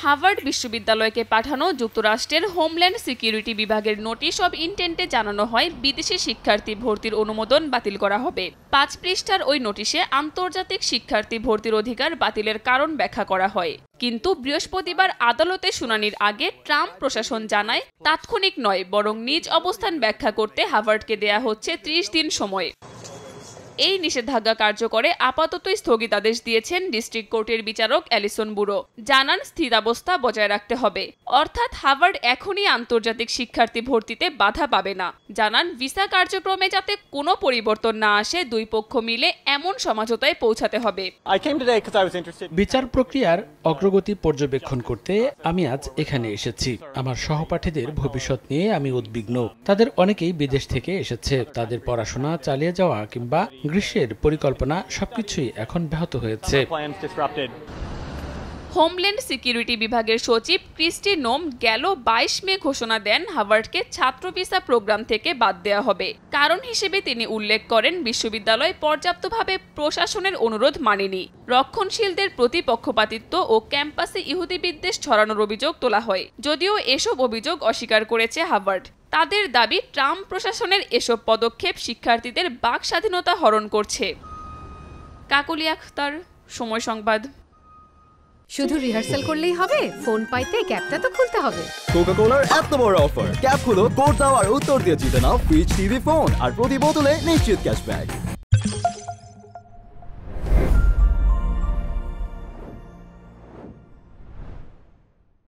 Harvard বিশ্ববিদ্যালয়কে পাঠানো যুক্তরাষ্ট্রের হোমল্যান্ড সিকিউরিটি বিভাগের নোটিশ অব ইন্টেন্টে জানানো হয় বিদেশি শিক্ষার্থী ভর্তির অনুমোদন বাতিল করা হবে। ৫ পৃষ্ঠার ওই নোটিশে আন্তর্জাতিক শিক্ষার্থী ভর্তির অধিকার বাতিলের কারণ ব্যাখ্যা করা হয়। কিন্তু বৃহস্পতিবার আদালতে শুনানির আগে ট্রাম্প প্রশাসন জানায় তাৎক্ষণিক নয়, বরং নিজ অবস্থান ব্যাখ্যা করতে হার্ভার্ডকে দেয়া হচ্ছে ৩০ দিন সময়। এই নিষেধাজ্ঞা কার্যকরে আপাতত স্থগিতাদেশ দিয়েছেন ডিস্ট্রিক্ট কোর্টের বিচারক অ্যালিসন বুরো। জানান স্থিতাবস্থা বজায় রাখতে হবে, অর্থাৎ হার্ভার্ড এখনই আন্তর্জাতিক শিক্ষার্থী ভর্তিতে বাধা পাবে না। জানান ভিসা কার্যক্রমে যাতে কোনো পরিবর্তন না আসে, দুই পক্ষ মিলে এমন সমঝোতায় পৌঁছাতে হবে। বিচার প্রক্রিয়ার অগ্রগতি পর্যবেক্ষণ করতে আমি আজ এখানে এসেছি। আমার সহপাঠীদের ভবিষ্যৎ নিয়ে আমি উদ্বিগ্ন। তাদের অনেকেই বিদেশ থেকে এসেছে। তাদের পড়াশোনা চালিয়ে যাওয়া কিংবা গ্রীষ্মের পরিকল্পনা সবকিছুই এখন ব্যাহত হয়েছে। হোমল্যান্ড সিকিউরিটি বিভাগের সচিব ক্রিস্টি নোম গেল ২২ মে ঘোষণা দেন হার্ভার্ডকে ছাত্র ভিসা প্রোগ্রাম থেকে বাদ দেওয়া হবে। কারণ হিসেবে তিনি উল্লেখ করেন বিশ্ববিদ্যালয় পর্যাপ্তভাবে প্রশাসনের অনুরোধ মানেনি। রক্ষণশীলদের প্রতি পক্ষপাতিত্ব ও ক্যাম্পাসে ইহুদি বিদ্বেষ ছড়ানোর অভিযোগ তোলা হয়, যদিও এসব অভিযোগ অস্বীকার করেছে হার্ভার্ড। তাদের দাবি ট্রাম্প প্রশাসনের এসব পদক্ষেপ শিক্ষার্থীদের বাক স্বাধীনতা হরণ করছে। কাকলি আখতার, সময় সংবাদ। শুধু রিহার্সাল করলেই হবে? ফোন পাইতে ক্যাপটা তো খুলতে হবে। কোকা-কোলার এত বড় অফার, ক্যাপ খুলো, কোড দাও আর উত্তর দিয়ে জিতে নাও ফ্রিজ, টিভি, ফোন আর প্রতি বোতলে নিশ্চিত ক্যাশব্যাক।